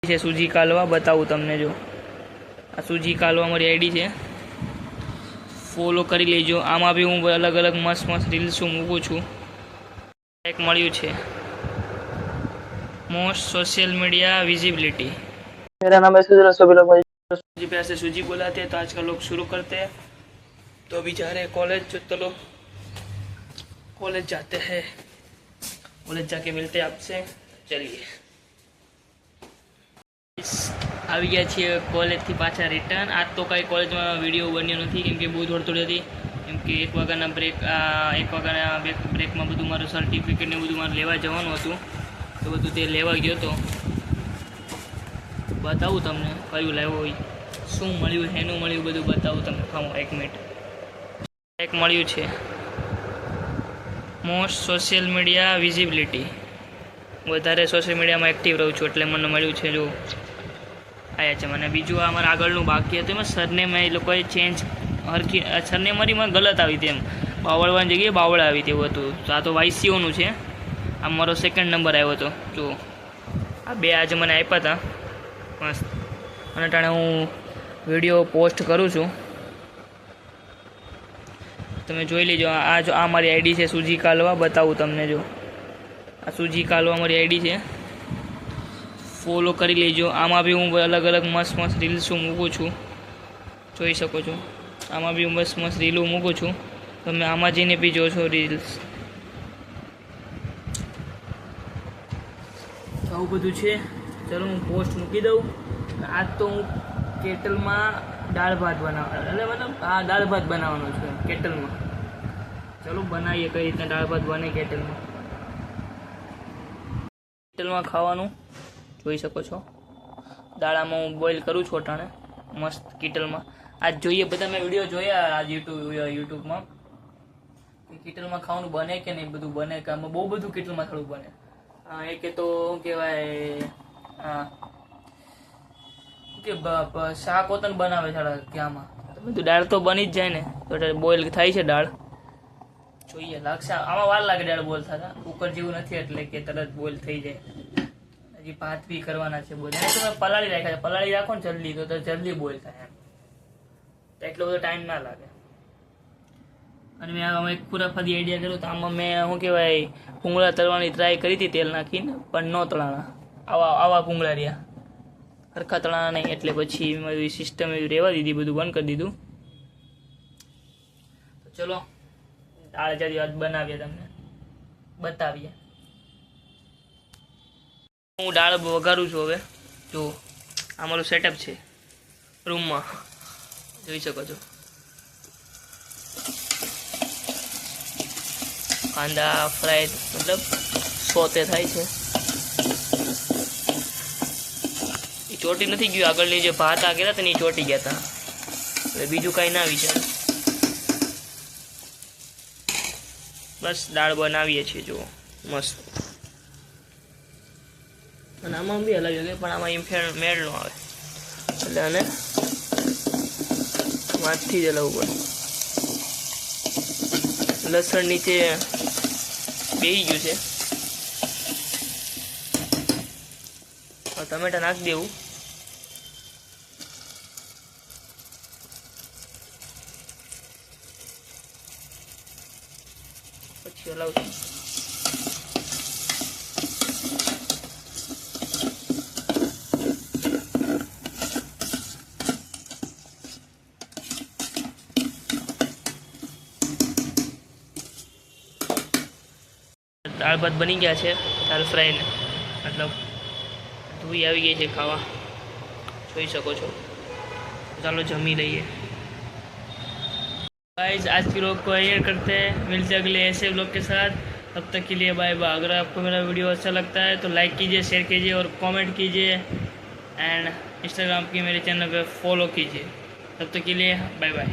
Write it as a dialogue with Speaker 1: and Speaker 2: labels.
Speaker 1: છે સુજી કાલવા બતાવું તમને। જો આ સુજી કાલવા મારી આઈડી છે, ફોલો કરી લેજો। આમાં બી હું અલગ અલગ મસ્ત મસ્ત રીલ્સ મૂકું છું। એક મળ્યું છે मोस्ट सोशल मीडिया विजिबिलिटी।
Speaker 2: मेरा नाम है सुजल, सभी लोग
Speaker 1: सूजी पे ऐसे सूजी बुलाते हैं, तो आज का लोग शुरू करते हैं। तो अभी जा रहे हैं कॉलेज, चलो कॉलेज जाते हैं, कॉलेज जाके मिलते हैं आपसे। चलिए આવી ગયા છીએ કોલેજથી પાછા રિટર્ન। આજ તો કાંઈ કોલેજમાં વિડીયો બન્યો નથી, કેમ કે બહુ દોડતોડ હતી, કેમ કે 1 વાગ્યાના બ્રેકમાં બધું મારું સર્ટિફિકેટ ને બધું મારે લેવા જવાનું હતું, તો બધું તે લેવા ગયો હતો। બતાવું તમને કયું લાવ્યો હોય, શું મળ્યું, એનું મળ્યું, બધું બતાવું તમને। ખાઓ 1 મિનિટ। એક મળ્યું છે મોસ્ટ સોશિયલ મીડિયા વિઝિબિલિટી। વધારે સોશિયલ મીડિયામાં એક્ટિવ રહું છું એટલે મને મળ્યું છે। જો આયા છે મને। બીજું આ મારા આગળનું બાકી હતું, એમાં સરનેમ એ લોકોએ ચેન્જ હરખી સરનેમ મારી મને ગલત આવી હતી, એમ બાવળવાની જગ્યાએ બાવળા આવી તેવું હતું। તો આ તો વાયસીઓનું છે, આ મારો 2nd નંબર આવ્યો હતો। જો આ 2 આજે મને આપ્યા હતા મસ્ત, અને ટાણે હું વિડીયો પોસ્ટ કરું છું, તમે જોઈ લેજો। આ મારી આઈડી છે સુજી કાલવા બતાવું તમને। જો આ સુજી કાલવા મારી આઈડી છે, ફોલો કરી લેજો। આમાં બી હું અલગ અલગ મસ્ત મસ્ત રીલ્સ મૂકું છું, જોઈ શકો છો। આમાં બી મસ્ત મસ્ત રીલો મૂકું છું, તમે આમાં જઈને બી જોશો રીલ્સ। આવું બધું છે। ચલો હું પોસ્ટ મૂકી દઉં। આજ તો હું કેટલમાં દાળ ભાત બનાવવાનો, એટલે મતલબ આ દાળ ભાત બનાવવાનો છે કેટલમાં। ચલો બનાવીએ કઈ રીતના દાળ ભાત બને કેટલમાં। કેટલમાં ખાવાનું જોઈ શકો છો। દાળામાં હું બોઇલ કરું છું અટાણે મસ્ત કિટલમાં। આજ જોઈએ બધા મેં વિડીયો જોયા આજ યુટ્યુબમાં કે કિટલમાં ખાવાનું બને કે નહીં, બધું બને કે આમાં બહુ બધું કિટલમાં થોડું બને। એ કે તો શું કહેવાય, કે શાક હોતન બનાવે છે આમાં, બધું દાળ તો બની જ જાય ને, તો બોઇલ થાય છે દાળ। જોઈએ લાગશે, આમાં વાર લાગે દાળ બોઇલ થતા, કુકર જેવું નથી એટલે કે તરત બોઇલ થઈ જાય। હજી ભાત બી કરવાના છે બધા, તમે પલાળી રાખ્યા છે, પલાળી રાખો ને જલ્દી તો જલ્દી બોઇલ થાય, એમ તો એટલો બધો ટાઈમ ના લાગે। અને મેં આમાં એક ખુરાફાદી આઈડિયા કર્યો, તો આમાં મેં શું કહેવાય ભૂંગળા તળવાની ટ્રાય કરી હતી તેલ નાખીને, પણ ન તળાણા, આવા ભૂંગળા રહ્યા, હરખા તળાણા નહીં, એટલે પછી મારી સિસ્ટમ એવી રહેવા દીધી, બધું બંધ કરી દીધું। તો ચલો દાળ જરી વાત બનાવીએ, તમને બતાવીએ। હું દાળ વઘારું છું હવે। જો આ મારું સેટઅપ છે રૂમમાં, જોઈ શકો છો। કાંદા ફ્રાય મતલબ સોતે થાય છે, એ ચોટી નથી ગયું, આગળની જે ભાત આ ગયા હતા ને એ ચોટી ગયા હતા, એટલે બીજું કાંઈ ના વિચાર, બસ દાળ બનાવીએ છીએ। જો મસ્ત, અને આમાં બી હલાવી શકે, પણ આમાં એમ મેળ ન આવે, એટલે આને હાથથી જ હલાવવું પડે। લસણ નીચે બેસી ગયું છે, ટમેટા નાખી દેવું, પછી હલાવશું। દાળ ભાત બની ગયા છે, દાળ ફ્રાય મતલબ ધોઈ આવી ગઈ છે ખાવા, જોઈ શકો છો। ચાલો જમી લઈએ। गाइस आज की व्लॉग को एंड करते हैं, मिलते अगले ऐसे व्लॉग के साथ, तब तक के लिए बाय बाय। अगर आपको मेरा वीडियो अच्छा लगता है तो लाइक कीजिए, शेयर कीजिए और कमेंट कीजिए, एंड इंस्टाग्राम की मेरे चैनल पे फॉलो कीजिए। तब तक के लिए बाय बाय।